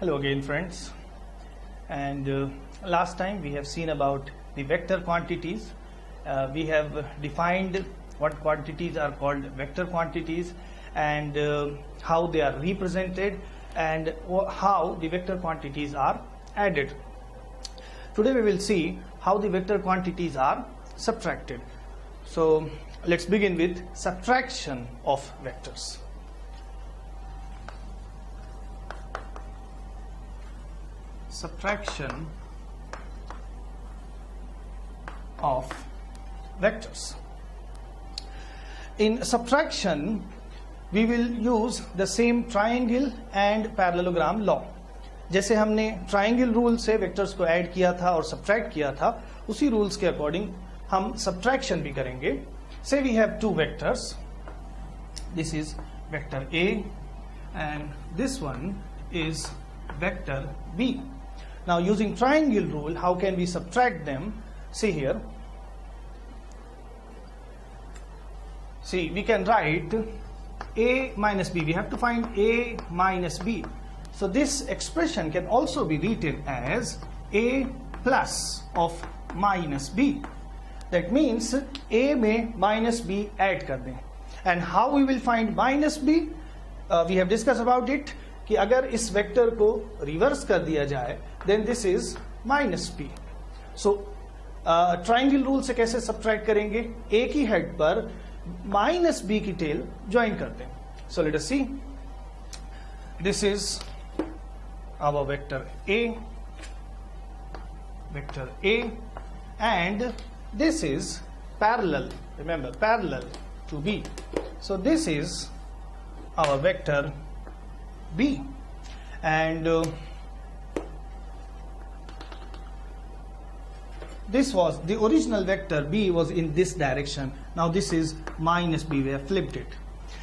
Hello again, friends. And last time we have seen about the vector quantities. We have defined what quantities are called vector quantities and how they are represented and how the vector quantities are added. Today we will see how the vector quantities are subtracted. So let's begin with subtraction of vectors. Subtraction of vectors. In subtraction, we will use the same triangle and parallelogram law. जैसे हमने triangle rule से vectors को add किया था और subtract किया था, उसी रूल्स के अकॉर्डिंग हम सब्ट्रैक्शन भी करेंगे. Say we have two vectors. This is vector A and this one is vector B. Now using triangle rule, how can we subtract them? See here. See, we can write A minus B. We have to find A minus B. So this expression can also be written as A plus of minus B. That means A में minus B add कर दें. And how we will find minus B? We have discussed about it. कि अगर इस vector को reverse कर दिया जाए then this is minus b. So triangle rule से कैसे सब्ट्रैक्ट करेंगे? a की हेड पर माइनस b की टेल ज्वाइन करते हैं. So let us see. This is our vector a, and this is parallel. Remember, parallel to b. So this is our vector B, and this was the original vector B was in this direction. Now this is minus B. We have flipped it,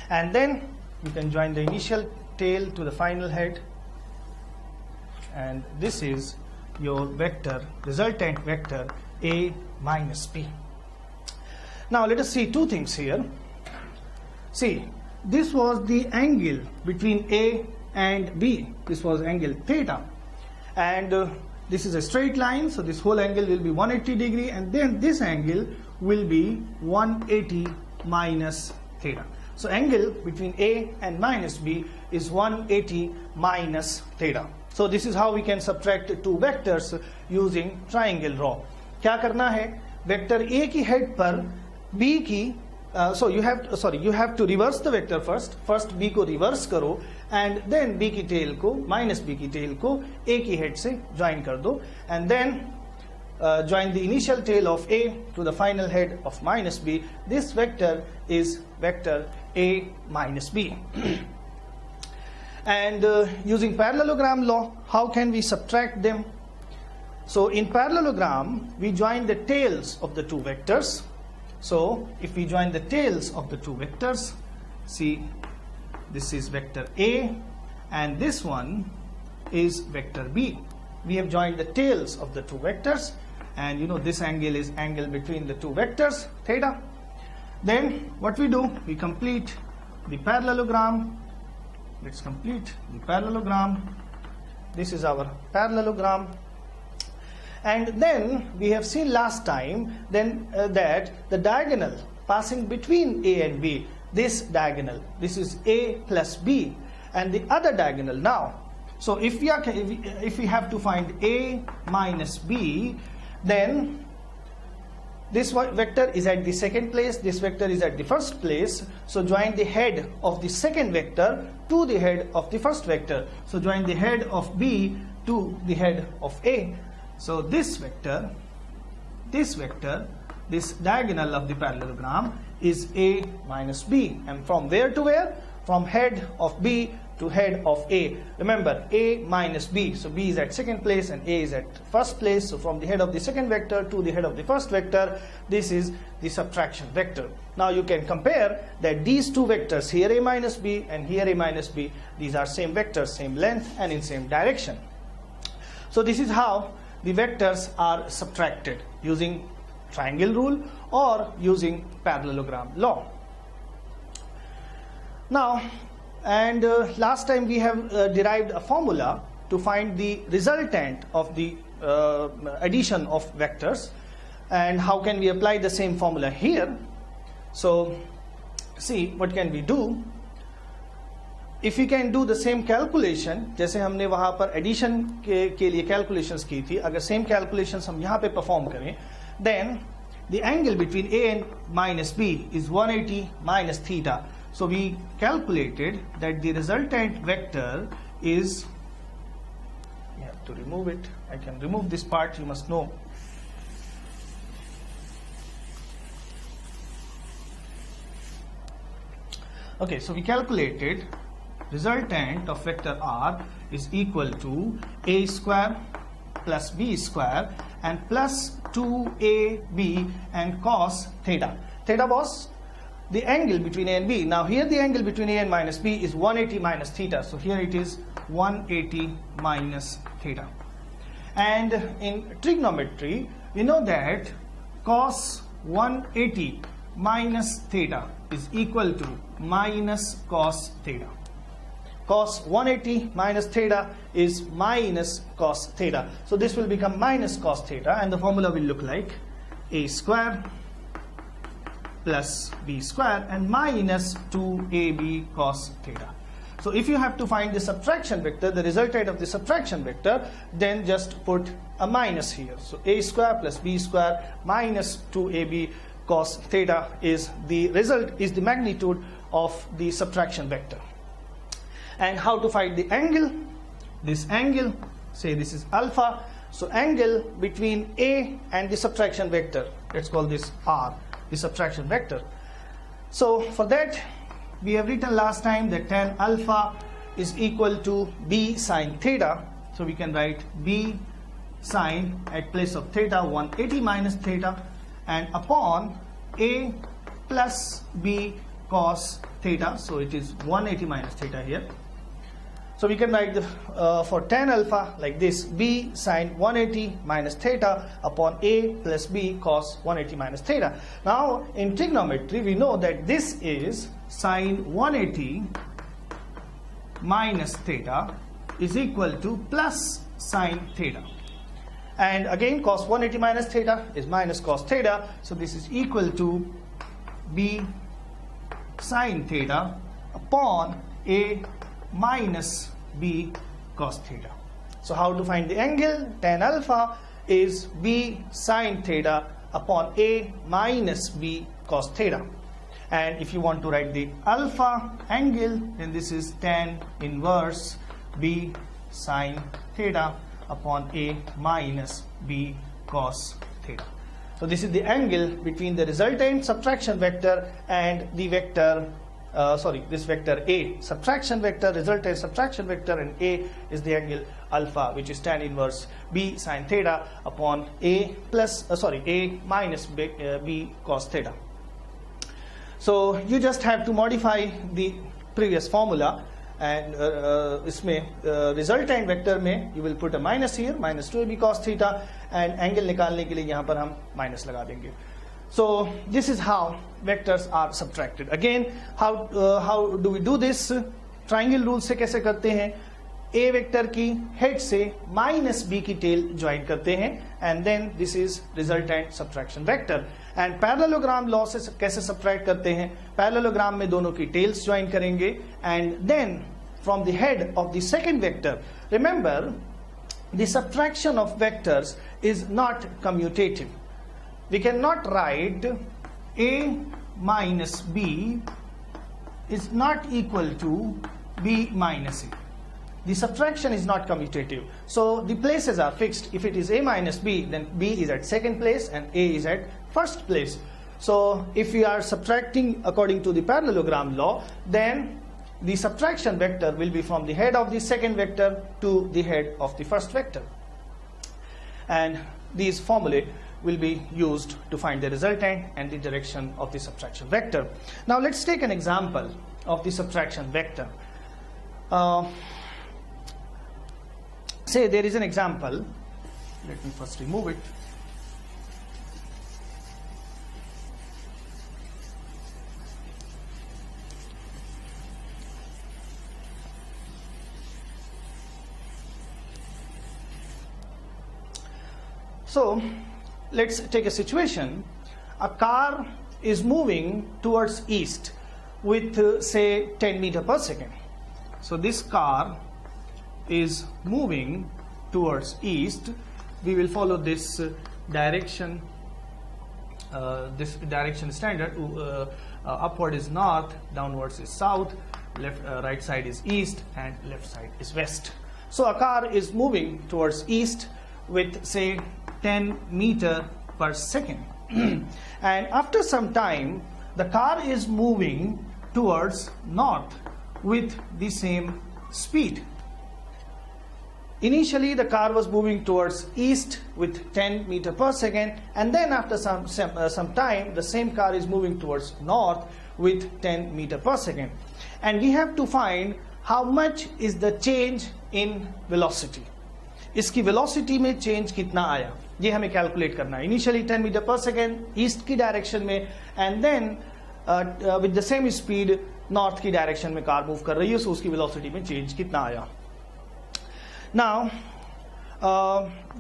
and then you can join the initial tail to the final head, and this is your vector, resultant vector A minus B. Now let us see two things here. See, this was the angle between A and B. This was angle theta, and this is a straight line, so this whole angle will be 180 degree, and then this angle will be 180 minus theta. So angle between A and minus B is 180 minus theta. So this is how we can subtract two vectors using triangle law. क्या करना है? Vector A की head पर B की you have to reverse the vector first B को reverse करो, and then B की tail को minus B की tail को A की head से join कर दो, and then join the initial tail of A to the final head of minus B. This vector is vector A minus B. And using parallelogram law, how can we subtract them? So in parallelogram, we join the tails of the two vectors. So if we join the tails of the two vectors, see, this is vector A and this one is vector B. We have joined the tails of the two vectors, and you know this angle is angle between the two vectors, theta. Then what we do? We complete the parallelogram. Let's complete the parallelogram. This is our parallelogram. And then we have seen last time that the diagonal passing between A and B, this diagonal, this is A plus B, and the other diagonal now. So if we have to find A minus B, then this vector is at the second place, this vector is at the first place. So join the head of the second vector to the head of the first vector. So join the head of B to the head of A. So this vector, this diagonal of the parallelogram is A minus B. And from where to where? From head of B to head of A. Remember, A minus B. So B is at second place and A is at first place. So from the head of the second vector to the head of the first vector, this is the subtraction vector. Now you can compare that these two vectors, here A minus B and here A minus B, these are same vectors, same length and in same direction. So this is how the vectors are subtracted using triangle rule or using parallelogram law. Now, and last time we have derived a formula to find the resultant of the addition of vectors. And how can we apply the same formula here? So see, what can we do? If we can do the same calculation, जैसे हमने वहाँ पर addition के लिए calculations की थी, अगर same calculations हम यहाँ पे perform करें, then the angle between A and minus B is 180 minus theta. So we calculated that the resultant vector is, you have to remove it. I can remove this part, you must know. Okay, so we calculated resultant of vector R is equal to A square plus B square and plus 2AB and cos theta. Theta was the angle between A and B. Now here the angle between A and minus B is 180 minus theta. So here it is 180 minus theta. And in trigonometry, we know that cos 180 minus theta is equal to minus cos theta. Cos 180 minus theta is minus cos theta. So this will become minus cos theta, and the formula will look like A square plus B square and minus 2AB cos theta. So if you have to find the subtraction vector, the resultant of the subtraction vector, then just put a minus here. So A square plus B square minus 2AB cos theta is the result, is the magnitude of the subtraction vector. And how to find the angle? This angle, say this is alpha, so angle between A and the subtraction vector, let's call this R, the subtraction vector. So for that, we have written last time that tan alpha is equal to B sine theta. So we can write B sine at place of theta 180 minus theta and upon A plus B cos theta. So it is 180 minus theta here. So we can write the, for tan alpha like this, B sine 180 minus theta upon A plus B cos 180 minus theta. Now in trigonometry we know that this is sine 180 minus theta is equal to plus sine theta. And again cos 180 minus theta is minus cos theta. So this is equal to B sine theta upon A minus B cos theta. So how to find the angle? Tan alpha is B sine theta upon A minus B cos theta. And if you want to write the alpha angle, then this is tan inverse B sine theta upon A minus B cos theta. So this is the angle between the resultant subtraction vector and the vector, this vector A, subtraction vector, resultant subtraction vector, and A is the angle alpha, which is tan inverse B sine theta upon A plus, A minus B cos theta. So you just have to modify the previous formula, and इसमें resultant vector में you will put a minus here, minus 2AB cos theta, and angle निकालने के लिए यहाँ पर हम minus लगा देंगे. So this is how vectors are subtracted. Again, how do we do this? Triangle rule से कैसे करते हैं? A vector की head से minus B की tail join करते हैं, and then this is resultant subtraction vector. And parallelogram law से कैसे subtract करते हैं? Parallelogram में दोनों की tails join करेंगे, and then from the head of the second vector, remember the subtraction of vectors is not commutative. We cannot write A minus B is not equal to B minus A. The subtraction is not commutative. So the places are fixed. If it is A minus B, then B is at second place and A is at first place. So if we are subtracting according to the parallelogram law, then the subtraction vector will be from the head of the second vector to the head of the first vector. And these formulae will be used to find the resultant and the direction of the subtraction vector. Now let's take an example of the subtraction vector. Say there is an example. Let me first remove it. So let's take a situation. A car is moving towards east with say 10 meter per second. So this car is moving towards east. We will follow this direction standard. Upward is north, downwards is south, right side is east, and left side is west. So a car is moving towards east with say 10 meter per second. And after some time the car is moving towards north with the same speed. Initially the car was moving towards east with 10 meter per second, and then after some time the same car is moving towards north with 10 meter per second. And we have to find how much is the change in velocity. इसकी velocity में change कितना आया, ये हमें calculate करना है. Initially 10 meter per second east की direction में, and then with the same speed north की direction में car move कर रही है, so उसकी velocity में change कितना आया. Now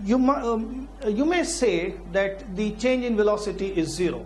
you may say that the change in velocity is 0.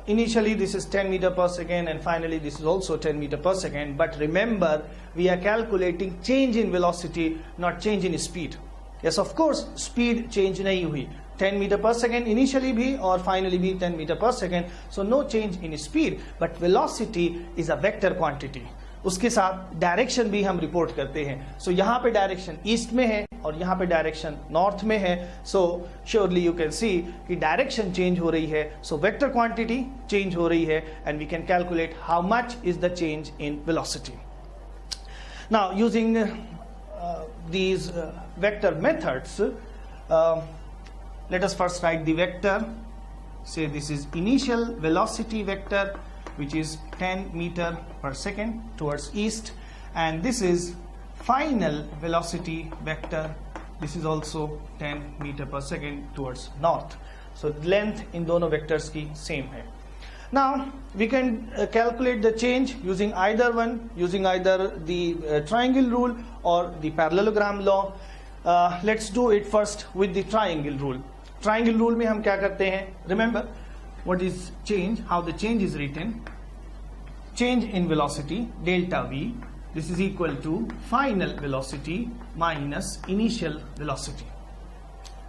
Initially this is 10 meter per second and finally this is also 10 meter per second, but remember we are calculating change in velocity, not change in speed. Yes, of course speed change नहीं हुई, 10 meter per second initially भी और finally भी 10 meter per second, so no change in speed, but velocity is a vector quantity. उसके साथ direction भी हम report करते हैं. सो यहाँ पे डायरेक्शन ईस्ट में है और यहाँ पे डायरेक्शन नॉर्थ में है. सो श्योरली यू कैन सी कि डायरेक्शन चेंज हो रही है, सो वेक्टर क्वांटिटी चेंज हो रही है, and we can calculate how much is the change in velocity. Now using these vector methods, let us first write the vector. Say this is initial velocity vector, which is 10 meter per second towards east, and this is final velocity vector. This is also 10 meter per second towards north. So length in दोनों vectors की same है. Now we can calculate the change using either the triangle rule or the parallelogram law. Let's do it first with the triangle rule. Triangle rule में हम क्या करते हैं? Remember what is change, how the change is written. Change in velocity delta v, this is equal to final velocity minus initial velocity.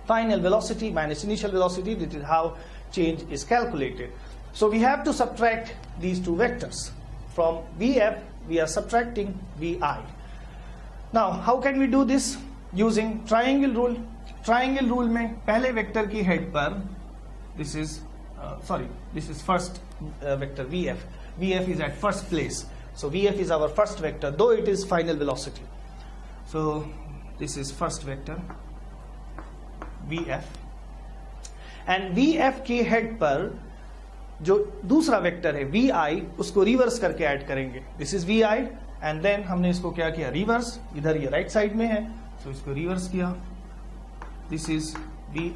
Final velocity minus initial velocity, this is how change is calculated. So we have to subtract these two vectors. From vf we are subtracting vi. Now how can we do this? Using triangle rule. Triangle rule में पहले vector की head पर this is first vector vf. Vf is at first place, so Vf is our first vector, though it is final velocity. So this is first vector Vf, and Vf की head पर जो दूसरा vector है Vi, उसको reverse करके add करेंगे. This is Vi, and then हमने इसको क्या किया, रिवर्स. इधर ये राइट साइड में है, so इसको रिवर्स किया. This is Vi,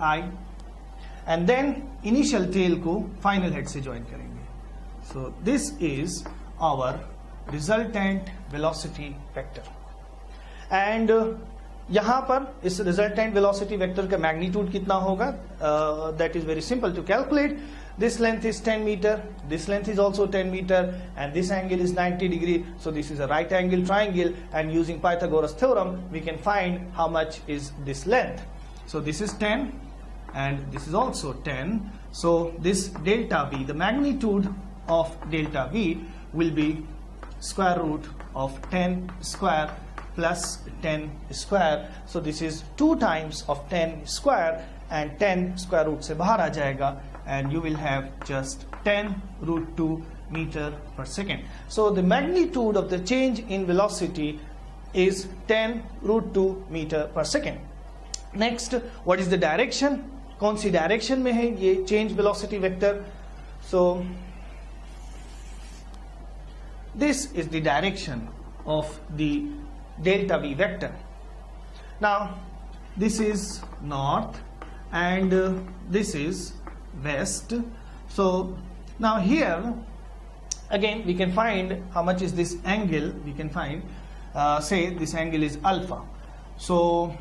and then initial tail को फाइनल हेड से ज्वाइन करेंगे. So this is our resultant velocity vector. And यहाँ पर इस resultant velocity vector का magnitude कितना होगा? That is very simple to calculate. This length is 10 meter, this length is also 10 meter, and this angle is 90 degree. So this is a right angle triangle, and using Pythagoras theorem we can find how much is this length. So this is 10 and this is also 10. So this delta v, the magnitude of delta v will be square root of 10 square plus 10 square. So this is 2 times of 10 square, and 10 square root से बाहर आ जाएगा, and you will have just 10 root 2 meter per second. So the magnitude of the change in velocity is 10 root 2 meter per second. Next, what is the direction? कौन सी direction में है ये change velocity vector? So this is the direction of the delta v vector. Now this is north and this is west. So now here again we can find how much is this angle. We can find say this angle is alpha. So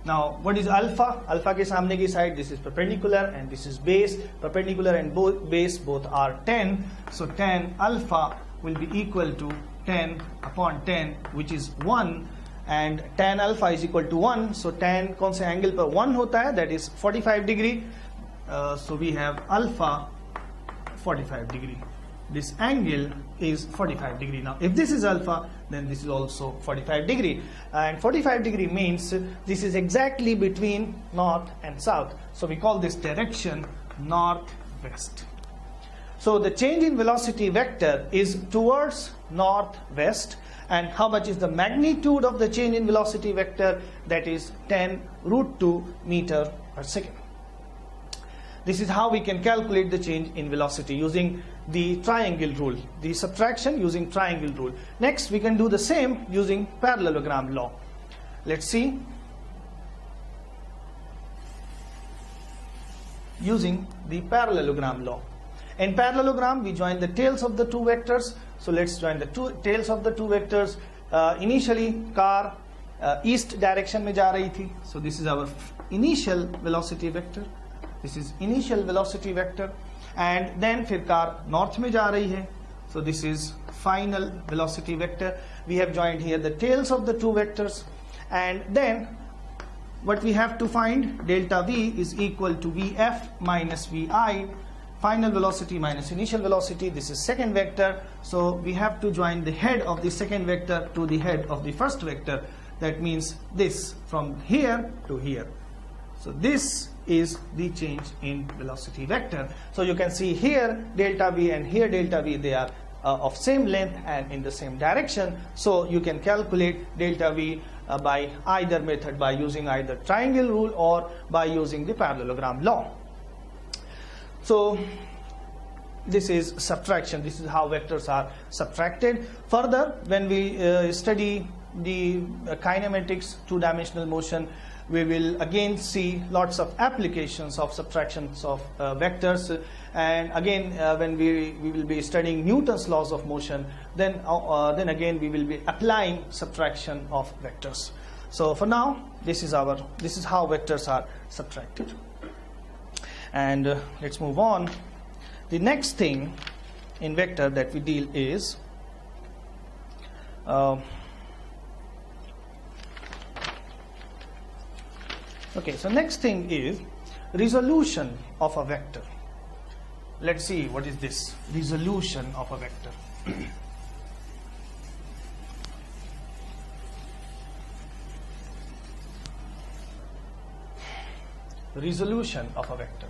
Now, what is alpha? Alpha के सामने की side, this is perpendicular and this is base. Perpendicular and base both are 10. So tan alpha will be equal to 10 upon 10, which is 1. And tan alpha is equal to 1. So tan कौन से angle पर 1 होता है? That is 45 degree. So we have alpha 45 degree. This angle is 45 degree. Now, if this is alpha, then this is also 45 degree. And 45 degree means this is exactly between north and south. So we call this direction northwest. So the change in velocity vector is towards northwest. And how much is the magnitude of the change in velocity vector? That is 10 root 2 meter per second. This is how we can calculate the change in velocity using the triangle rule, the subtraction using triangle rule. Next, we can do the same using parallelogram law. Let's see. Using the parallelogram law. In parallelogram, we join the tails of the two vectors. So let's join the tails of the two vectors. Initially, car east direction में जा रही थी. So this is our initial velocity vector. This is initial velocity vector. And then फिर car north में जा रही है. So this is final velocity vector. We have joined here the tails of the two vectors. And then what we have to find, delta V is equal to Vf minus Vi. Final velocity minus initial velocity. This is second vector. So we have to join the head of the second vector to the head of the first vector. That means this from here to here. So this is the change in velocity vector. So you can see here delta V and here delta V, they are of same length and in the same direction. So you can calculate delta V by either method, by using either triangle rule or by using the parallelogram law. So this is subtraction. This is how vectors are subtracted. Further, when we study the kinematics, two-dimensional motion, we will again see lots of applications of subtractions of vectors. And again, when we will be studying Newton's laws of motion, then again we will be applying subtraction of vectors. So for now, this is how vectors are subtracted. And let's move on. The next thing in vector that we deal is okay, so next thing is resolution of a vector. Let's see what is this resolution of a vector. Resolution of a vector.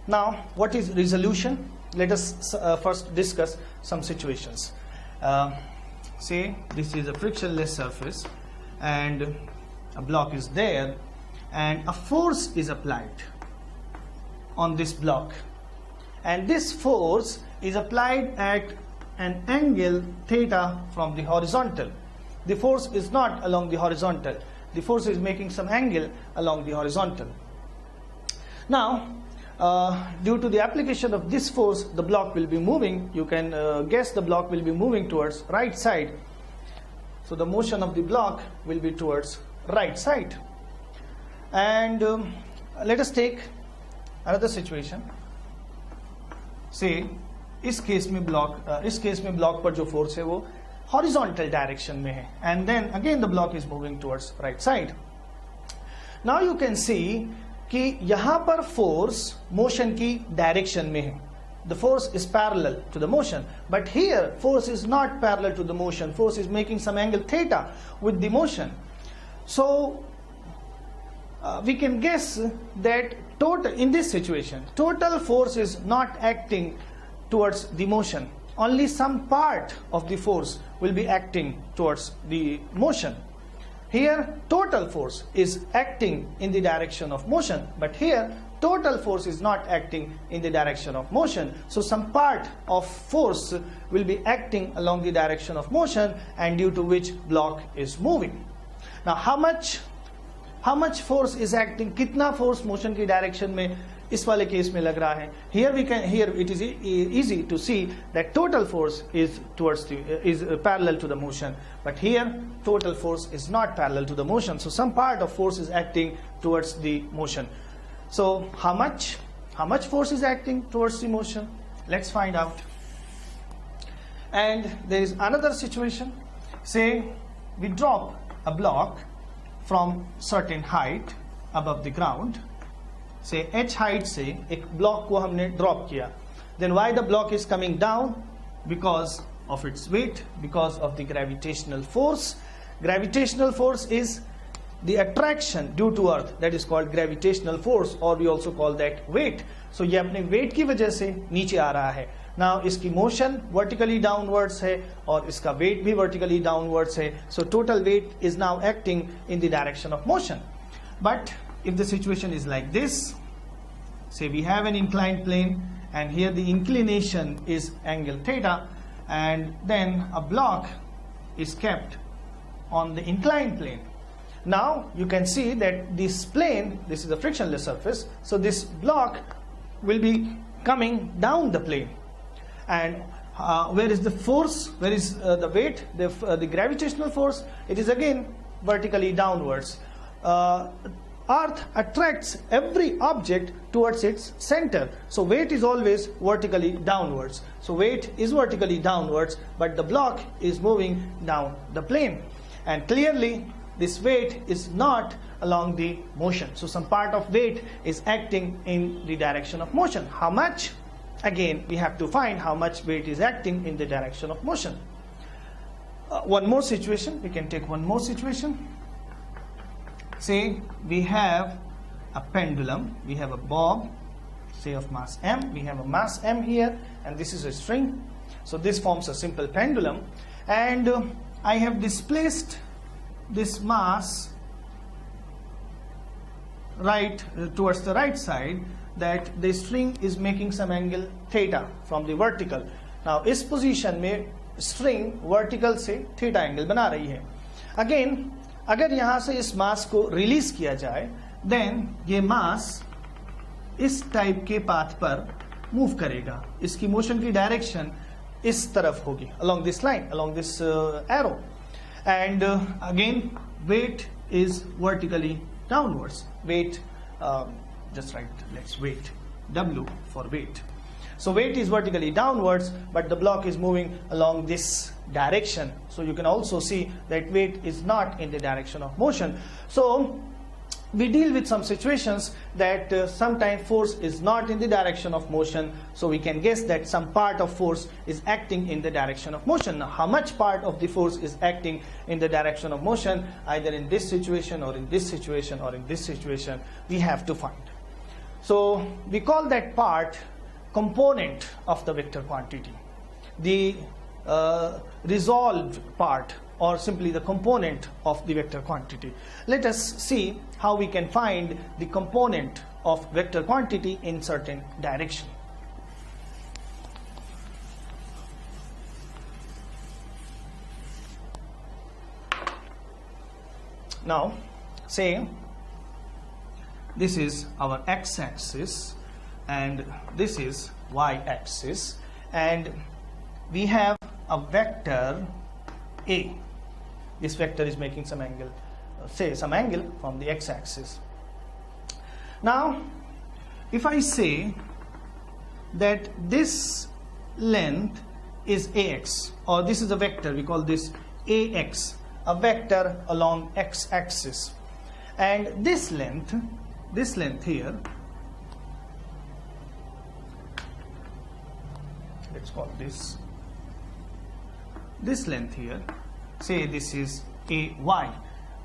Now, what is resolution? Let us first discuss some situations. Say this is a frictionless surface and a block is there and a force is applied on this block, and this force is applied at an angle theta from the horizontal. The force is not along the horizontal. The force is making some angle along the horizontal. Now, due to the application of this force, the block will be moving. You can guess the block will be moving towards right side. So the motion of the block will be towards right side. And let us take another situation. Say इस case में block पर जो force है वो horizontal direction में है, and then again the block is moving towards right side. Now you can see कि यहां पर फोर्स मोशन की डायरेक्शन में है. The force is parallel to the motion, but here force is not parallel to the motion. Force is making some angle theta with the motion. So we can guess that in this situation, total force is not acting towards the motion. Only some part of the force will be acting towards the motion. Here total force is acting in the direction of motion, but here total force is not acting in the direction of motion. So some part of force will be acting along the direction of motion, and due to which block is moving. Now how much force is acting, कितना force motion की direction में इस वाले case में लग रहा है. Here it is easy to see that total force is parallel to the motion, but here total force is not parallel to the motion, so some part of force is acting towards the motion. So how much force is acting towards the motion? Let's find out. And there is another situation. Say we drop a block from certain height above the ground. Say h height से एक block को हमने drop किया. Then why the block is coming down? Because of its weight, because of the gravitational force. Gravitational force is the attraction due to earth, that is called gravitational force, or we also call that weight. So ये अपने weight की वजह से नीचे आ रहा है. Now इसकी motion vertically downwards है और इसका weight भी vertically downwards है. So total weight is now acting in the direction of motion. But if the situation is like this, say we have an inclined plane and here the inclination is angle theta, and then a block is kept on the inclined plane. Now you can see that this plane, this is a frictionless surface, so this block will be coming down the plane. And where is the force, where is the weight, the gravitational force? It is again vertically downwards. Earth attracts every object towards its center, so weight is always vertically downwards. So weight is vertically downwards, but the block is moving down the plane, and clearly this weight is not along the motion. So some part of weight is acting in the direction of motion. How much? Again, we have to find how much weight is acting in the direction of motion. One more situation, we can take one more situation. Say we have a pendulum, we have a bob, say of mass m, we have a mass m here, and this is a string. So this forms a simple pendulum, and I have displaced this mass towards the right side, that the string is making some angle theta from the vertical. Now इस position में string vertical से theta angle बना रही है. Again, अगर यहाँ से इस मास को रिलीज किया जाए, then ये मास इस टाइप के पाथ पर मूव करेगा. इसकी मोशन की डायरेक्शन इस तरफ होगी, along this line, along this arrow. And again, weight is vertically downwards. Weight, just write, let's weight, W for weight. So weight is vertically downwards, but the block is moving along this direction. So you can also see that weight is not in the direction of motion. So we deal with some situations that sometimes force is not in the direction of motion, so we can guess that some part of force is acting in the direction of motion. Now, how much part of the force is acting in the direction of motion, either in this situation or in this situation or in this situation, we have to find. So we call that part component of the vector quantity, the resolved part, or simply the component of the vector quantity. Let us see how we can find the component of vector quantity in certain direction. Now, say this is our x-axis and this is y-axis, and we have a vector A. This vector is making some angle, say some angle from the x-axis. Now, if I say that this length is ax, or this is a vector, we call this ax, a vector along x-axis, and this length here, let's call this length here, say this is a y,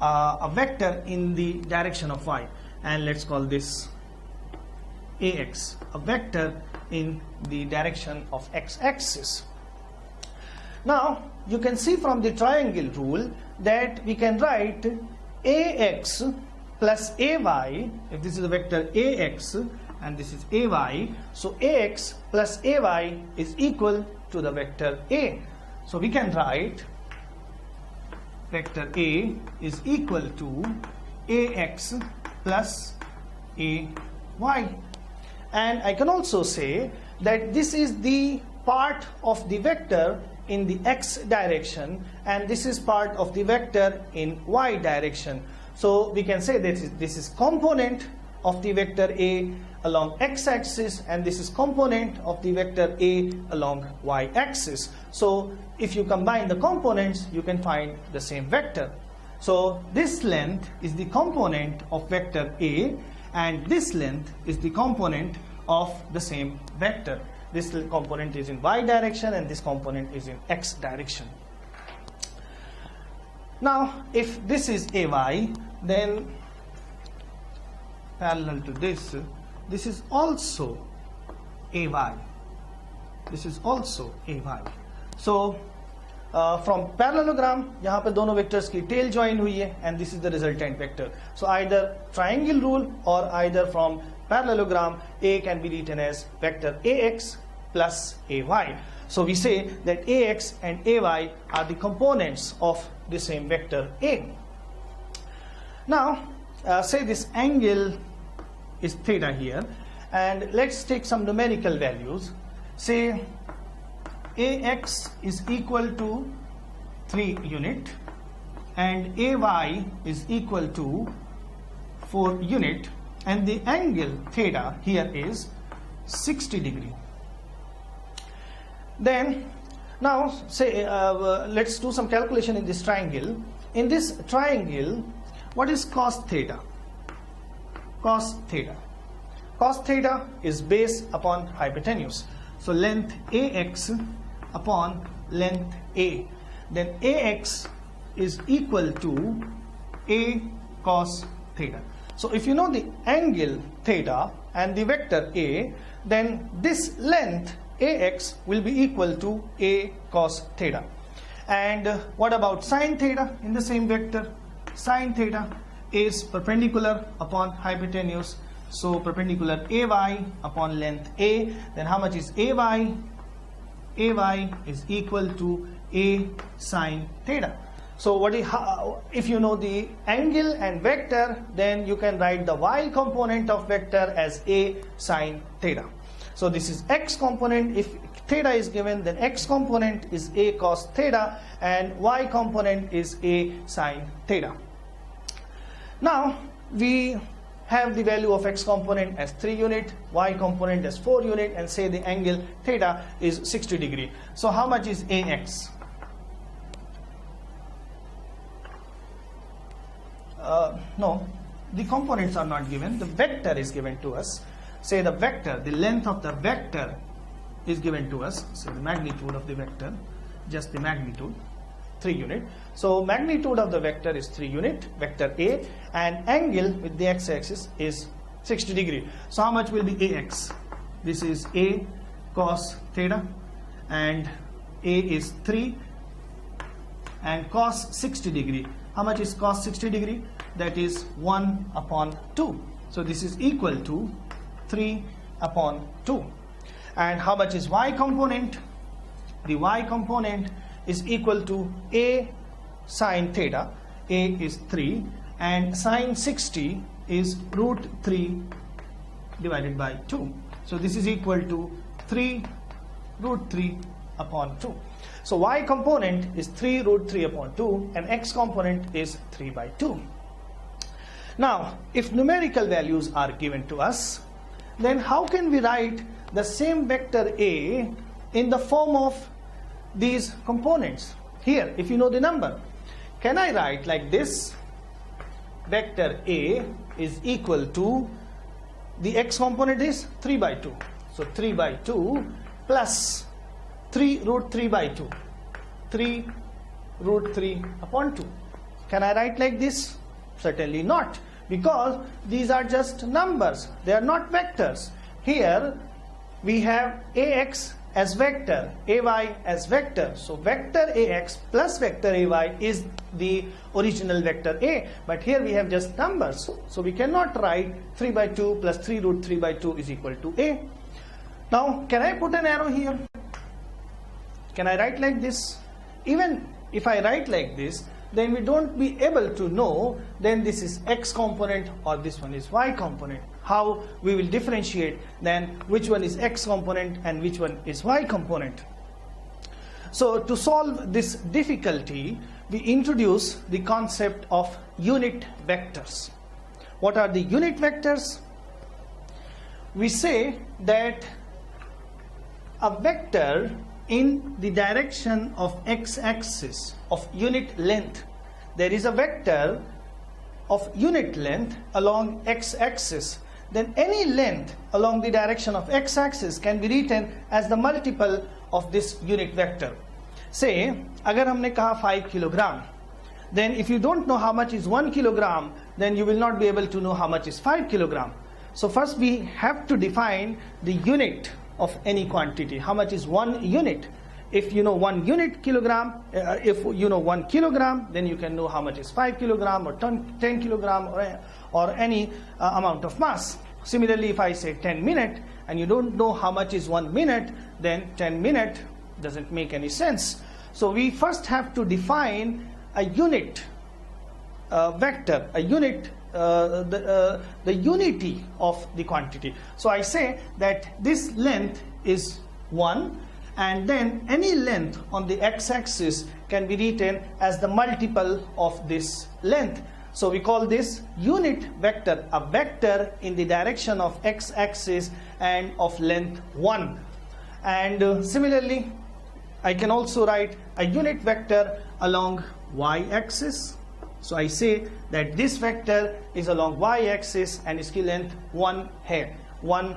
a vector in the direction of y, and let's call this ax, a vector in the direction of x-axis. Now you can see from the triangle rule that we can write ax plus ay, if this is a vector ax and this is ay, so ax plus ay is equal to the vector a. So we can write vector A is equal to ax plus ay. and I can also say that this is the part of the vector in the x direction and this is part of the vector in y direction. So we can say that this is component of the vector A along x-axis and this is component of the vector A along y-axis. So if you combine the components, you can find the same vector. So this length is the component of vector A and this length is the component of the same vector. This component is in y direction and this component is in x direction. Now if this is AY, then parallel to this, this is also AY. This is also AY. So from parallelogram, यहाँ पे दोनों vectors की tail join हुई है and this is the resultant vector. So either triangle rule or either from parallelogram, A can be written as vector AX plus AY. So we say that AX and AY are the components of the same vector A. Now say this angle is theta here and let's take some numerical values. Say AX is equal to 3 unit and AY is equal to 4 unit and the angle theta here is 60 degree. Then now say let's do some calculation in this triangle. In this triangle, what is cos theta? Cos theta. Cos theta is base upon hypotenuse. So length AX upon length A. Then AX is equal to A cos theta. So if you know the angle theta and the vector A, then this length AX will be equal to A cos theta. And what about sine theta in the same vector? Sine theta is perpendicular upon hypotenuse. So perpendicular AY upon length A. Then how much is AY? AY is equal to A sine theta. So what is, if you know the angle and vector, then you can write the y component of vector as A sine theta. So this is x component. If theta is given, then x component is A cos theta and y component is A sine theta. Now we have the value of x component as 3 unit, y component as 4 unit, and say the angle theta is 60 degree. So how much is AX? No, the components are not given. The vector is given to us. Say the vector, the length of the vector is given to us. So the magnitude of the vector, just the magnitude, 3 unit. So magnitude of the vector is 3 unit, vector A, and angle with the x-axis is 60 degree. So how much will be AX? This is A cos theta and A is 3 and cos 60 degree. How much is cos 60 degree? That is 1 upon 2. So this is equal to 3 upon 2. And how much is y component? The y component is equal to A sine theta. A is 3 and sine 60 is root 3 divided by 2. So this is equal to 3 root 3 upon 2. So y component is 3 root 3 upon 2 and x component is 3 by 2. Now if numerical values are given to us, then how can we write the same vector A in the form of these components? Here, if you know the number, can I write like this? Vector A is equal to, the x component is 3 by 2. So 3 by 2 plus 3 root 3 by 2. 3 root 3 upon 2. Can I write like this? Certainly not, because these are just numbers. They are not vectors. Here we have AX as vector, AY as vector. So vector AX plus vector AY is the original vector A. But here we have just numbers. So we cannot write 3 by 2 plus 3 root 3 by 2 is equal to A. Now can I put an arrow here? Can I write like this? Even if I write like this, then we don't be able to know then this is x component or this one is y component. how we will differentiate then which one is x component and which one is y component. So to solve this difficulty, we introduce the concept of unit vectors. What are the unit vectors? We say that a vector in the direction of x-axis of unit length, there is a vector of unit length along x-axis, then any length along the direction of x-axis can be written as the multiple of this unit vector. Say, agar हमने कहा 5 kilogram, then if you don't know how much is 1 kilogram, then you will not be able to know how much is 5 kilogram. So first we have to define the unit of any quantity. How much is 1 unit? If you know 1 unit kilogram, if you know 1 kilogram, then you can know how much is 5 kilogram or 10 kilogram or any amount of mass. Similarly, if I say 10 minute and you don't know how much is 1 minute, then 10 minute doesn't make any sense. So we first have to define a unit vector, a unit, the unity of the quantity. So I say that this length is 1, and then any length on the x-axis can be written as the multiple of this length. So we call this unit vector, a vector in the direction of x-axis and of length 1. And similarly, I can also write a unit vector along y-axis. So I say that this vector is along y-axis and its length 1 hai. 1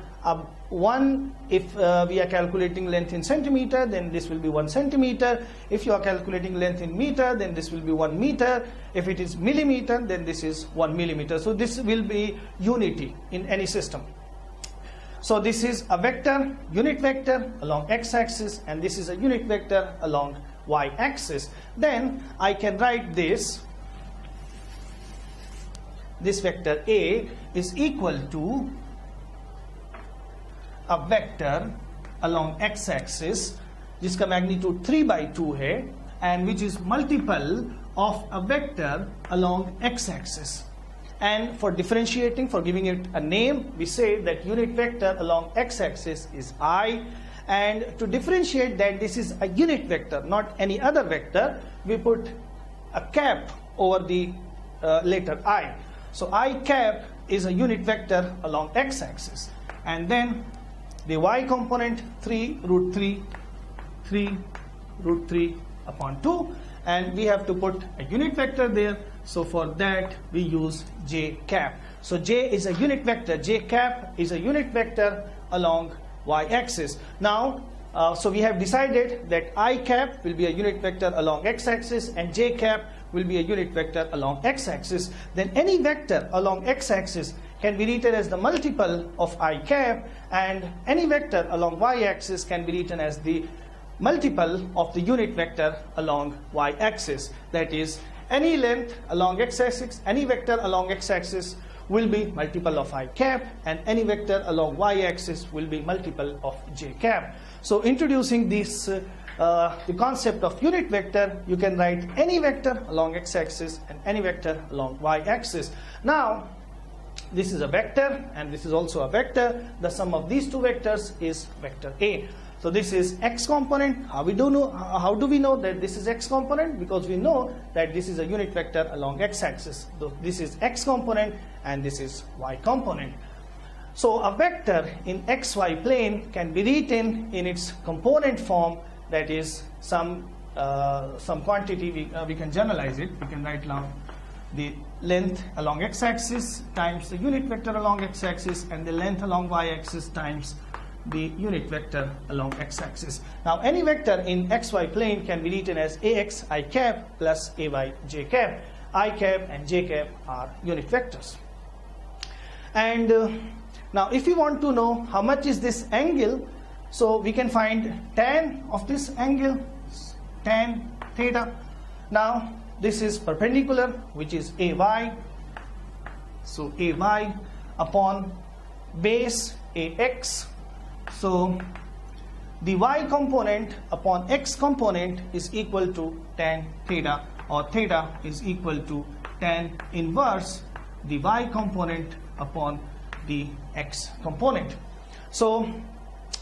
if we are calculating length in centimeter, then this will be 1 centimeter. If you are calculating length in meter, then this will be 1 meter. If it is millimeter, then this is 1 millimeter. So this will be unity in any system. So this is a vector, unit vector along x-axis, and this is a unit vector along y-axis. Then I can write this vector A is equal to a vector along x-axis जिसका magnitude 3/2 है, and which is multiple of a vector along x-axis. And for differentiating, for giving it a name, we say that unit vector along x-axis is I, and to differentiate that this is a unit vector, not any other vector, we put a cap over the letter I. So I cap is a unit vector along x-axis, and then the y component 3√3 upon 2, and we have to put a unit vector there. So for that we use j cap. So j is a unit vector, j cap is a unit vector along y-axis. Now so we have decided that I cap will be a unit vector along x-axis and j cap will be a unit vector along x-axis. Then any vector along x-axis can be written as the multiple of I cap, and any vector along y-axis can be written as the multiple of the unit vector along y-axis. That is, any length along x-axis, any vector along x-axis will be multiple of I cap, and any vector along y-axis will be multiple of j cap. So introducing this the concept of unit vector, you can write any vector along x-axis and any vector along y-axis. Now this is a vector and this is also a vector. The sum of these two vectors is vector A. So this is x component. How do we know that this is x component? Because we know that this is a unit vector along x-axis. So this is x component and this is y component. So a vector in xy plane can be written in its component form, that is some quantity. We can generalize it. We can write down the length along x-axis times the unit vector along x-axis, and the length along y-axis times the unit vector along x-axis. Now any vector in xy plane can be written as ax I cap plus ay j cap. I cap and j cap are unit vectors. And now if you want to know how much is this angle, so we can find tan of this angle, tan theta. Now this is perpendicular, which is ay. So ay upon base ax. So the y component upon x component is equal to tan theta, or theta is equal to tan inverse the y component upon the x component. So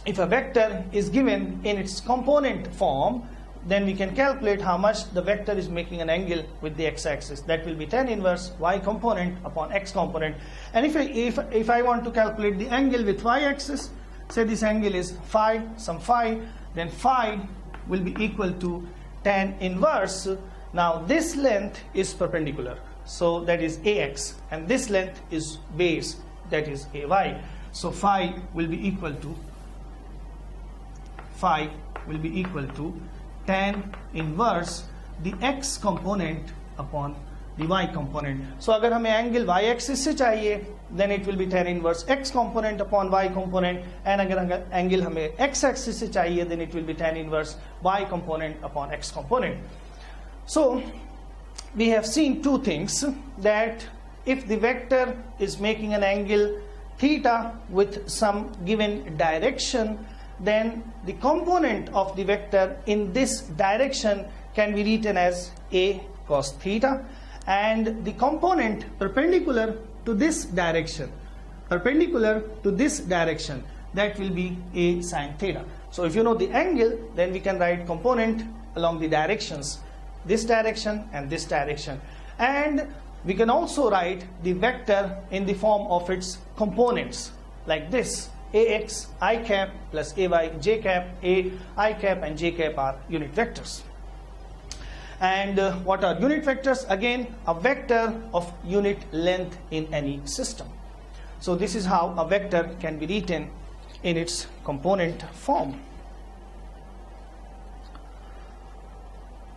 if a vector is given in its component form, then we can calculate how much the vector is making an angle with the x-axis. That will be tan inverse y component upon x component. And if I want to calculate the angle with y-axis, say this angle is phi, some phi, then phi will be equal to tan inverse. Now this length is perpendicular, so that is ax, and this length is base, that is ay. So phi will be equal to tan inverse the x component upon the y component. So अगर हमें angle y axis से चाहिए, then it will be tan inverse x component upon y component, and अगर angle हमें x axis से चाहिए, then it will be tan inverse y component upon x component. So we have seen two things, that if the vector is making an angle theta with some given direction, then the component of the vector in this direction can be written as a cos theta, and the component perpendicular to this direction, that will be a sin theta. So if you know the angle, then we can write component along the directions, this direction and this direction, and we can also write the vector in the form of its components like this: ax I cap plus ay j cap. A I cap and j cap are unit vectors. And what are unit vectors? Again, a vector of unit length in any system. So this is how a vector can be written in its component form.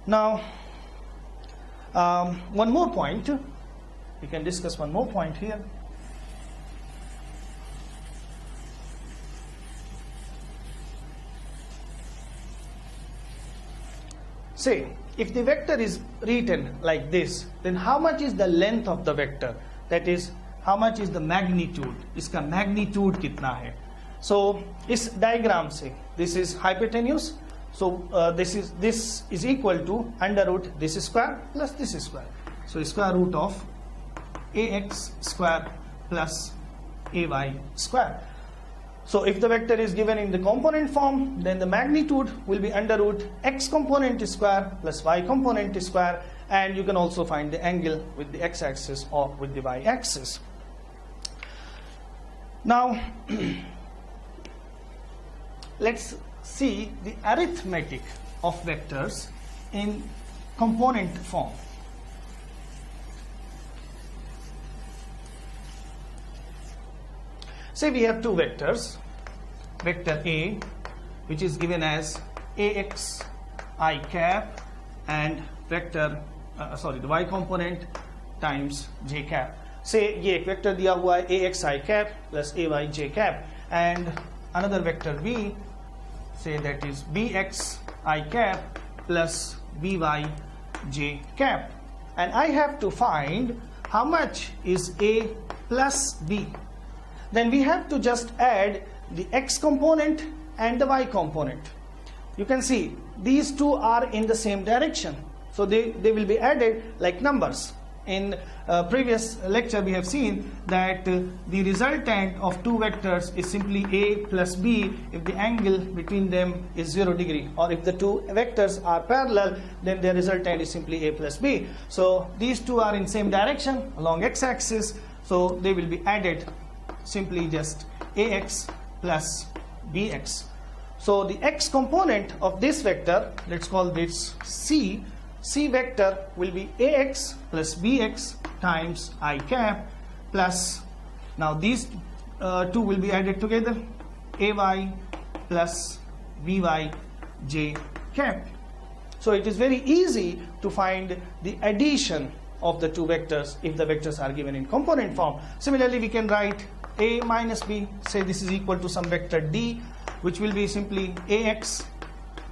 Now one more point, we can discuss one more point here. Say, if the vector is written like this, then how much is the length of the vector? That is, how much is the magnitude? इसका magnitude कितना है? So इस diagram से, this is hypotenuse. So this is equal to under root this square plus this square. So square root of ax square plus ay square. So if the vector is given in the component form, then the magnitude will be under root x component square plus y component square, and you can also find the angle with the x-axis or with the y-axis. Now let's see the arithmetic of vectors in component form. Say we have two vectors, vector A, which is given as ax I cap, and vector the y component times j cap. Say ये एक vector दिया हुआ है ax I cap plus ay j cap, and another vector B, say that is bx I cap plus by j cap, and I have to find how much is A plus B. Then we have to just add the x component and the y component. You can see these two are in the same direction, so they will be added like numbers. In previous lecture we have seen that the resultant of two vectors is simply a plus b if the angle between them is 0 degree, or if the two vectors are parallel, then their resultant is simply a plus b. So these two are in same direction along x-axis, so they will be added simply just ax plus bx. So the x component of this vector, let's call this c vector, will be ax plus bx times I cap plus, now these two will be added together, ay plus by j cap. So it is very easy to find the addition of the two vectors if the vectors are given in component form. Similarly, we can write a minus b, say this is equal to some vector d, which will be simply ax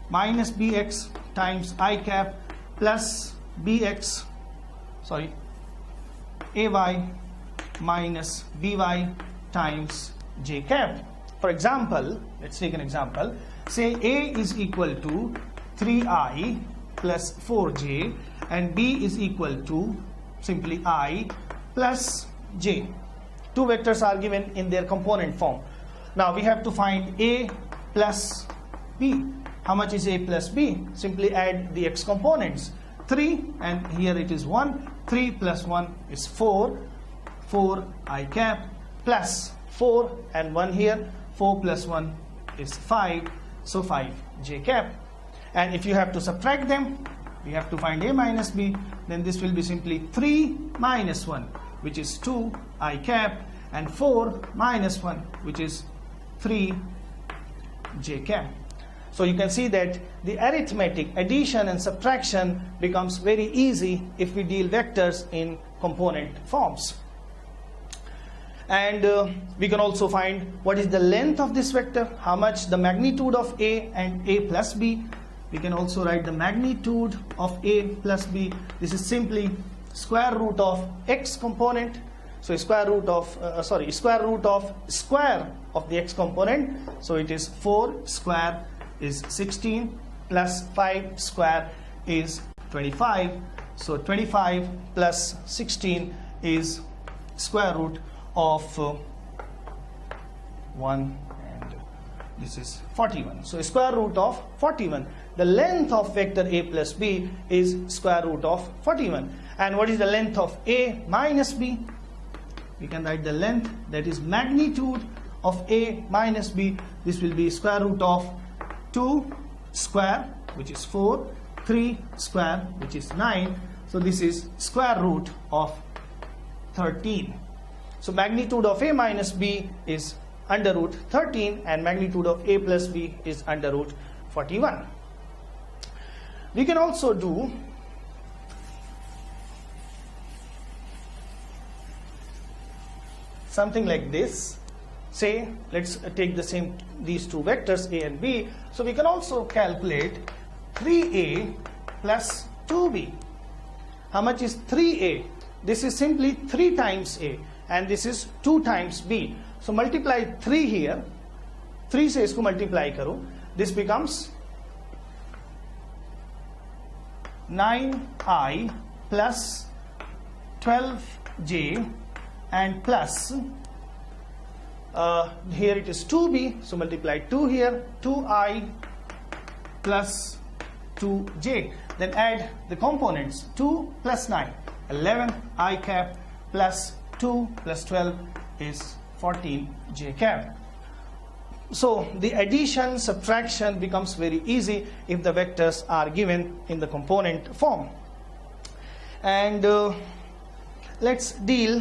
minus bx times I cap plus ay minus by times j cap. For example, let's take an example. Say a is equal to 3i plus 4j, and b is equal to simply I plus j. two vectors are given in their component form. Now we have to find A plus B. How much is A plus B? Simply add the x components. 3 and here it is 1. 3 plus 1 is 4. 4 I cap plus 4 and 1 here. 4 plus 1 is 5. So 5 j cap. And if you have to subtract them, we have to find A minus B. Then this will be simply 3 minus 1, which is 2 I cap, and 4 minus 1, which is 3 j cap. So you can see that the arithmetic addition and subtraction becomes very easy if we deal vectors in component forms. And we can also find what is the length of this vector, how much the magnitude of A and A plus B. We can also write the magnitude of A plus B. This is simply square root of x component. So square root of square of the x component. So it is 4 square is 16 plus 5 square is 25. So 25 plus 16 is square root of 1, and this is 41. So square root of 41. The length of vector A plus B is square root of 41. And what is the length of A minus B? We can write the length, that is magnitude of A minus B. This will be square root of 2 square, which is 4, 3 square, which is 9. So this is square root of 13. So magnitude of A minus B is under root 13, and magnitude of A plus B is under root 41. We can also do something like this. Say, let's take these two vectors A and B. So we can also calculate 3A plus 2B. How much is 3A? This is simply 3 times A, and this is 2 times B. So multiply 3 here. 3 से इसको multiply करो. This becomes 9I plus 12J and plus here it is 2B, so multiply 2 here, 2I plus 2J. Then add the components. 2 plus 9, 11 I cap, plus 2 plus 12 is 14 J cap. So the addition, subtraction becomes very easy if the vectors are given in the component form. And let's deal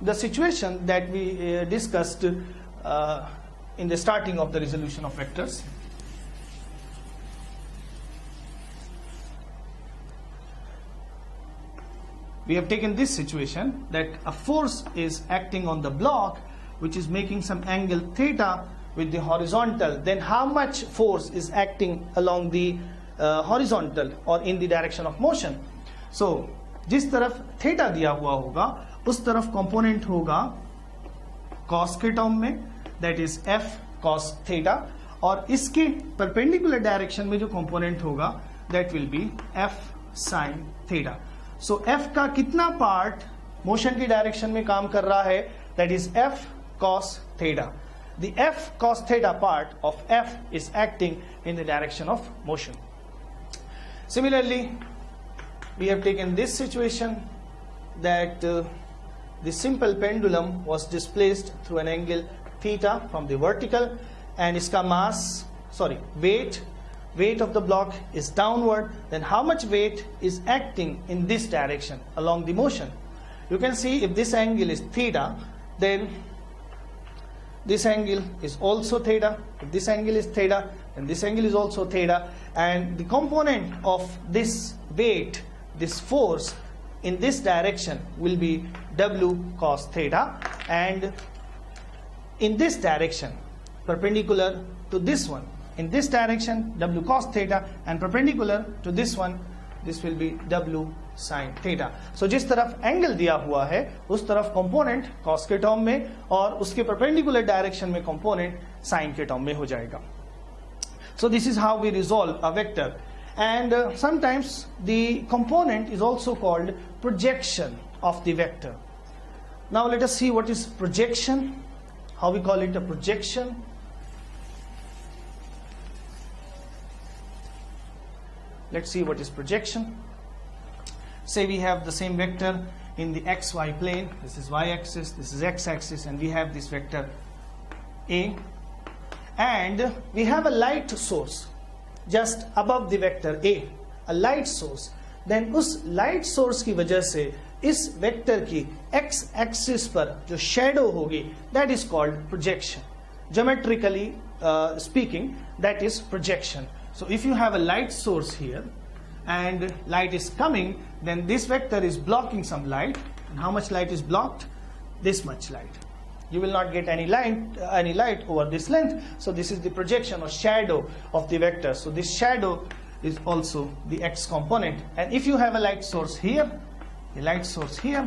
the situation that we discussed in the starting of the resolution of vectors. We have taken this situation that a force is acting on the block which is making some angle theta with the horizontal. Then how much force is acting along the horizontal or in the direction of motion? So जिस तरफ theta दिया हुआ होगा उस तरफ component होगा cos के term में, that is f cos theta, और इसके परपेंडिकुलर डायरेक्शन में जो कंपोनेंट होगा that will be f sin theta. So f का कितना पार्ट मोशन की डायरेक्शन में काम कर रहा है, that is f cos theta. The f cos theta part of f is acting in the direction of motion. Similarly, we have taken this situation that the simple pendulum was displaced through an angle theta from the vertical, and iska weight of the block is downward. Then how much weight is acting in this direction along the motion? You can see if this angle is theta, then this angle is also theta. If this angle is theta, then this angle is also theta, and the component of this weight, this force in this direction will be W cos theta, and in this direction perpendicular to this one, in this direction W cos theta, and perpendicular to this one, this will be W sin theta. So जिस तरफ angle दिया हुआ है उस तरफ component cos के term में, और उसके परपेंडिकुलर डायरेक्शन में कंपोनेंट sin के टर्म में हो जाएगा. So this is how we resolve a vector. And sometimes the component is also called projection of the vector. Now let us see what is projection, how we call it a projection. Let's see what is projection. Say we have the same vector in the xy plane. This is y-axis, this is x-axis, and we have this vector A. And we have a light source just above the vector A, a light source. Then उस light source की वजह से इस vector की x-axis पर जो shadow होगी, that is called projection. Geometrically speaking, that is projection. So if you have a light source here and light is coming, then this vector is blocking some light. And how much light is blocked? This much light. You will not get any light over this length. So this is the projection or shadow of the vector. So this shadow is also the x component. And if you have a light source here, a light source here,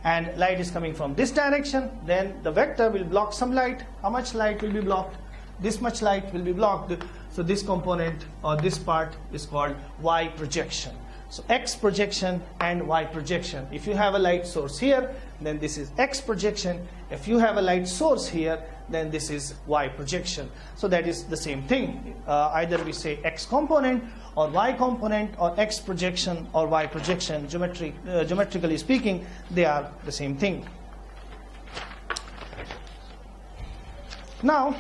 and light is coming from this direction, then the vector will block some light. How much light will be blocked? This much light will be blocked. So this component or this part is called y projection. So x projection and y projection. If you have a light source here, then this is x projection. If you have a light source here, then this is y projection. So that is the same thing. Either we say x component or y component or x projection or y projection. Geometrically speaking, they are the same thing. Now,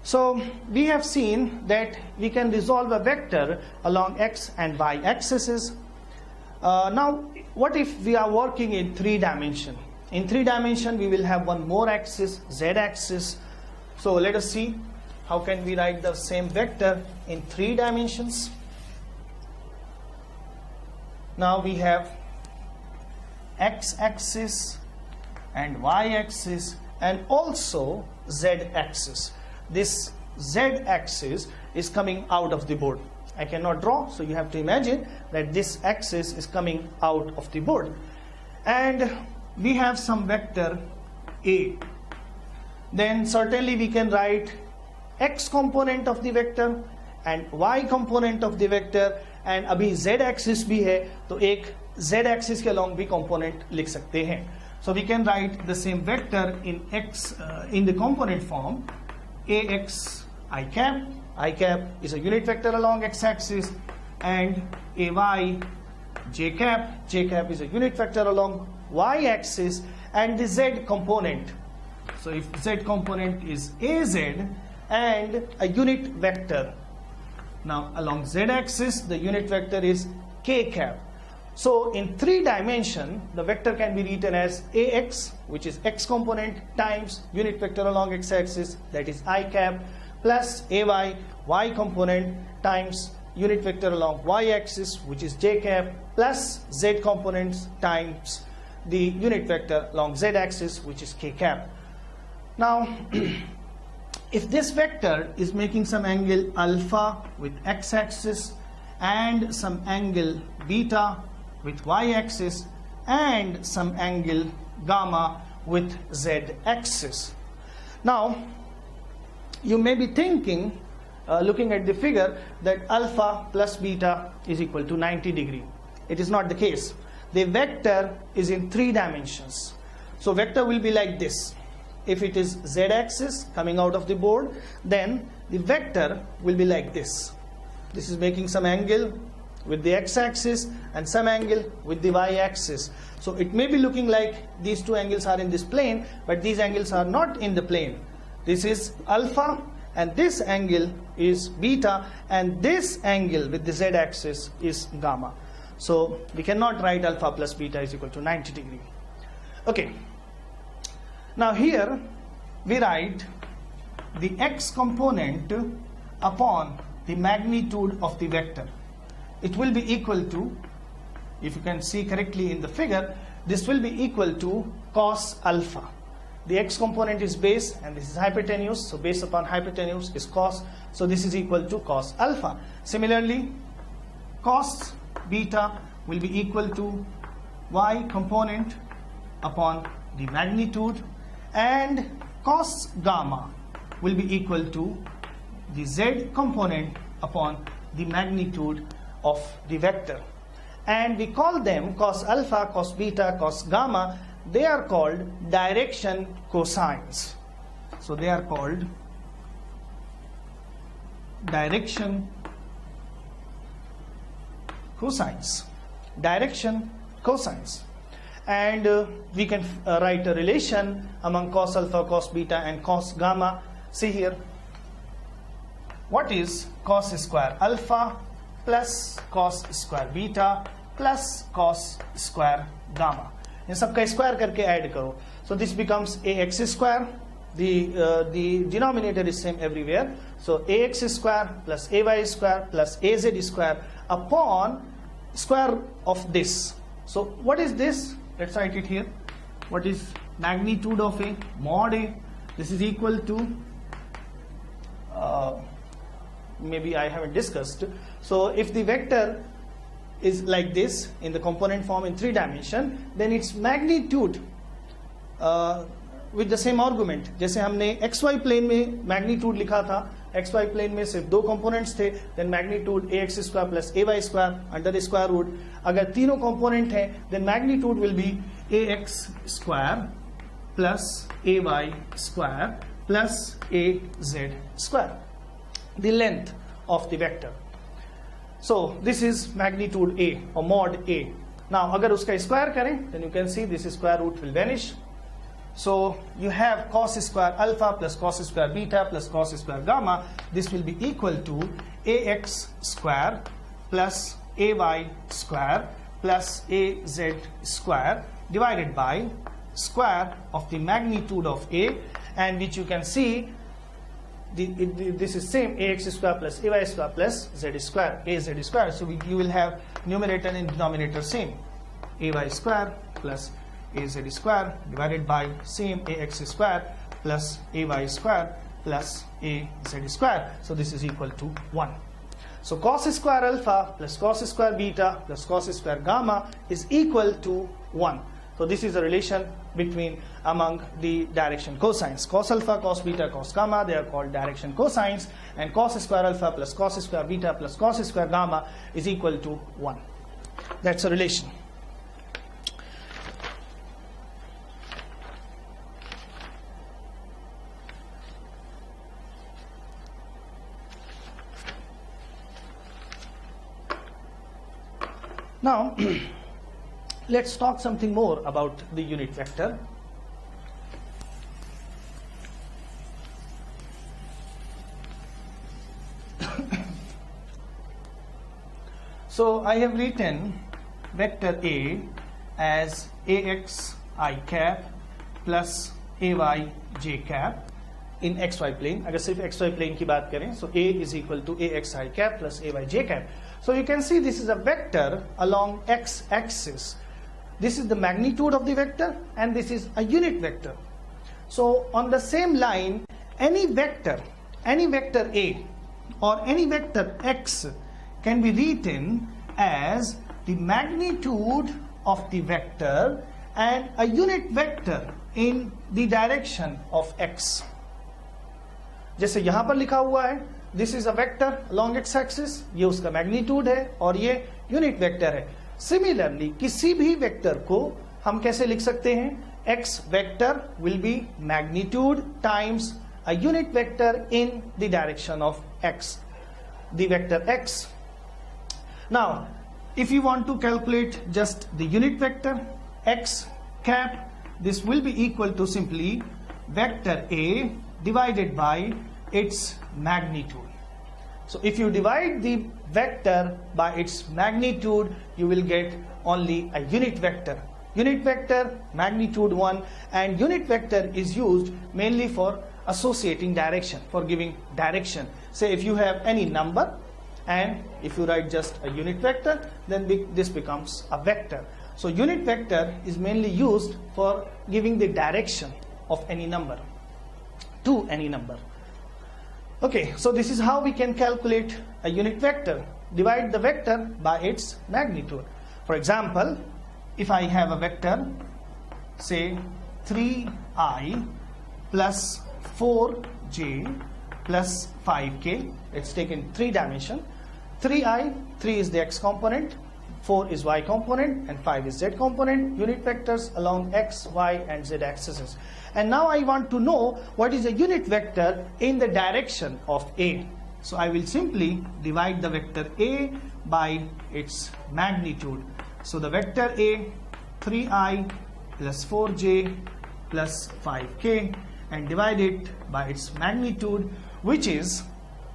so we have seen that we can resolve a vector along x and y axes. Now, what if we are working in 3 dimension? In 3 dimension, we will have one more axis, z axis. So let us see how can we write the same vector in 3 dimensions. Now we have x axis and y axis and also z axis. This z axis is coming out of the board. I cannot draw, so you have to imagine that this axis is coming out of the board. And we have some vector A. Then certainly we can write x component of the vector and y component of the vector, and अभी z axis भी है, तो एक z axis के along भी component लिख सकते हैं. So we can write the same vector in x in the component form. Ax I cap is a unit vector along x-axis, and ay j cap is a unit vector along y-axis, and the z component. So if z component is az and a unit vector, now along z-axis the unit vector is k cap. So in 3 dimension, the vector can be written as ax, which is x component, times unit vector along x-axis, that is I cap, plus ay, y component, times unit vector along y-axis, which is j cap, plus z components times the unit vector along z-axis, which is k cap. Now, if this vector is making some angle alpha with x-axis and some angle beta with y-axis and some angle gamma with z-axis. Now, you may be thinking, looking at the figure, that alpha plus beta is equal to 90 degree. It is not the case. The vector is in 3 dimensions. So vector will be like this. If it is z-axis coming out of the board, then the vector will be like this. This is making some angle with the x-axis and some angle with the y-axis. So it may be looking like these 2 angles are in this plane, but these angles are not in the plane. This is alpha and this angle is beta, and this angle with the z-axis is gamma. So we cannot write alpha plus beta is equal to 90 degree. Okay. Now here we write the x component upon the magnitude of the vector. It will be equal to, if you can see correctly in the figure, this will be equal to cos alpha. The x component is base and this is hypotenuse, so base upon hypotenuse is cos, so this is equal to cos alpha. Similarly, cos beta will be equal to y component upon the magnitude, and cos gamma will be equal to the z component upon the magnitude of the vector. and we call them cos alpha, cos beta, cos gamma. They are called direction cosines. So they are called direction cosines. Direction cosines. And we can write a relation among cos alpha, cos beta and cos gamma. See here, what is cos square alpha plus cos square beta plus cos square gamma? इन सबका square करके add करो. So this becomes ax square. The denominator is same everywhere. So ax square plus ay square plus az square upon square of this. So what is this? Let's write it here. What is magnitude of a? Mod a. This is equal to maybe I haven't discussed. So if the vector is like this in the component form in 3 dimension, then its magnitude with the same argument. जैसे हमने xy plane में magnitude लिखा था, xy plane में सिर्फ 2 components थे, then magnitude ax square plus ay square under the square root. अगर तीनों component हैं, then magnitude will be ax square plus ay square plus az square, the length of the vector. So this is magnitude a or mod a. Now अगर उसका square करें, then you can see this square root will vanish. So you have cos square alpha plus cos square beta plus cos square gamma. This will be equal to ax square plus ay square plus az square divided by square of the magnitude of a, and which you can see this is same ax square plus ay square plus z square, az square. So you will have numerator and denominator same, ay square plus az square divided by same ax square plus ay square plus az square. So this is equal to 1. So cos square alpha plus cos square beta plus cos square gamma is equal to 1. So this is a relation between among the direction cosines. Cos alpha, cos beta, cos gamma, they are called direction cosines, and cos square alpha plus cos square beta plus cos square gamma is equal to 1. That's a relation. Now let's talk something more about the unit vector. So I have written vector A as ax I cap plus ay j cap in xy plane. अगर सिर्फ xy plane की बात करें, so A is equal to ax I cap plus ay j cap. So you can see this is a vector along x-axis. This is the magnitude of the vector, and this is a unit vector. So on the same line, any vector A or any vector x can be written as the magnitude of the vector and a unit vector in the direction of x. जैसे यहाँ पर लिखा हुआ है, this is a vector along x-axis, ये उसका magnitude है और ये unit vector है. Similarly, किसी भी vector को हम कैसे लिख सकते हैं? X vector will be magnitude times a unit vector in the direction of x, the vector x. Now, if you want to calculate just the unit vector x cap, this will be equal to simply vector A divided by its magnitude. So if you divide the vector by its magnitude, you will get only a unit vector. Unit vector magnitude 1, and unit vector is used mainly for associating direction, for giving direction. Say if you have any number and if you write just a unit vector, then this becomes a vector. So unit vector is mainly used for giving the direction of any number to any number. Okay, so this is how we can calculate a unit vector. Divide the vector by its magnitude. For example, if I have a vector, say 3i plus 4j plus 5k, let's take in 3 dimension. 3i, 3 is the x component, 4 is y component and 5 is z component, unit vectors along x, y and z axes. And now I want to know what is a unit vector in the direction of A. So I will simply divide the vector A by its magnitude. So the vector A, 3i plus 4j plus 5k, and divide it by its magnitude, which is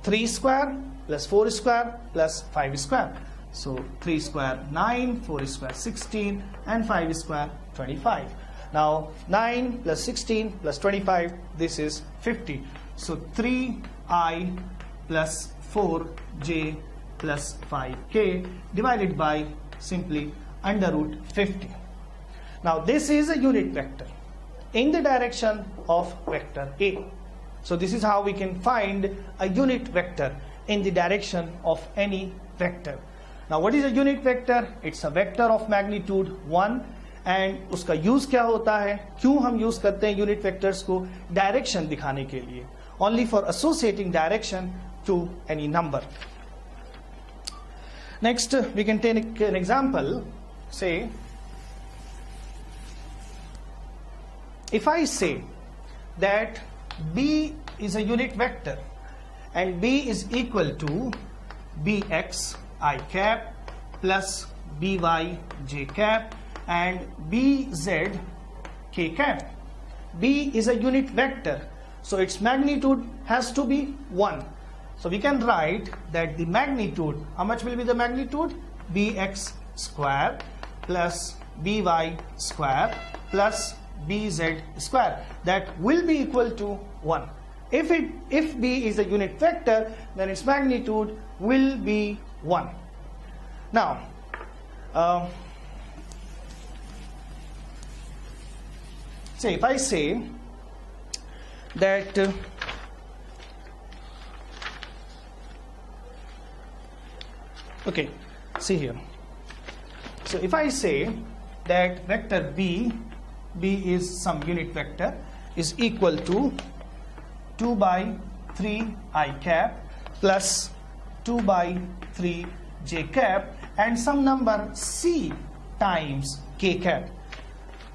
3 square plus 4 square plus 5 square. So 3 square 9, 4 square 16 and 5 square 25. Now 9 plus 16 plus 25, this is 50. So 3i plus 4j plus 5k divided by simply under root 50. Now this is a unit vector in the direction of vector A. So this is how we can find a unit vector in the direction of any vector. Now what is a unit vector? It's a vector of magnitude 1 and उसका use क्या होता है, क्यों हम use करते हैं unit vectors को? Direction दिखाने के लिए, only for associating direction to any number. Next we can take an example. Say if I say that B is a unit vector and B is equal to bx I cap plus by j cap and bz k cap. B is a unit vector, so its magnitude has to be 1. So we can write that the magnitude, how much will be the magnitude? Bx square plus by square plus bz square, that will be equal to 1. If B is a unit vector, then its magnitude will be 1. Now say if I say that okay, see here. So if I say that vector B is some unit vector, is equal to 2 by 3 I cap plus 2 by 3 j cap and some number c times k cap.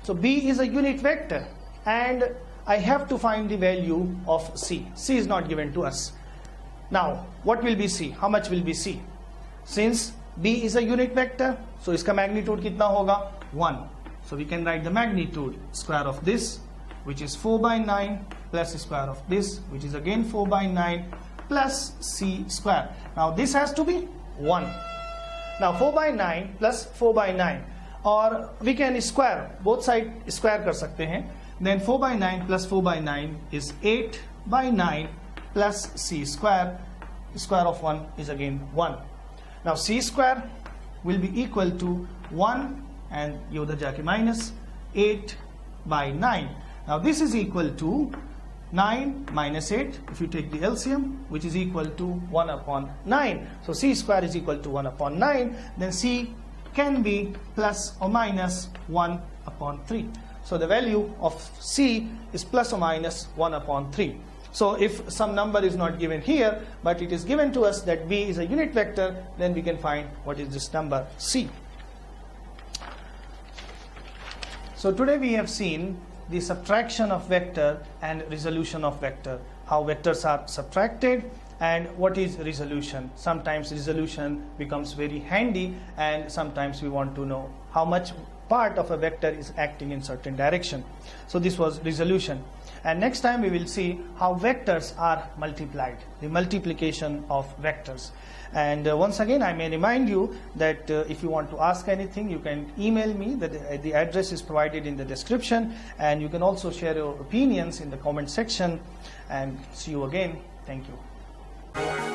So B is a unit vector and I have to find the value of c. C is not given to us. Now what will be c? How much will be c? Since B is a unit vector, so इसका magnitude कितना होगा? 1. So we can write the magnitude square of this, which is 4 by 9, plus square of this, which is again 4 by 9, plus c square. Now this has to be 1. Now 4 by 9 plus 4 by 9, or we can square, both sides square कर सकते हैं. Then 4 by 9 plus 4 by 9 is 8 by 9 plus c square. Square of 1 is again 1. Now c square will be equal to 1 and ये उधर जाके minus 8 by 9. Now this is equal to 9 minus 8 if you take the LCM, which is equal to 1 upon 9. So c square is equal to 1 upon 9. Then c can be plus or minus 1 upon 3. So the value of c is plus or minus 1 upon 3. So if some number is not given here, but it is given to us that B is a unit vector, then we can find what is this number c. So today we have seen the subtraction of vector and resolution of vector, how vectors are subtracted and what is resolution. Sometimes resolution becomes very handy and sometimes we want to know how much part of a vector is acting in certain direction. So this was resolution. And next time we will see how vectors are multiplied, the multiplication of vectors. And once again I may remind you that if you want to ask anything, you can email me. The address is provided in the description, and you can also share your opinions in the comment section. And see you again. Thank you.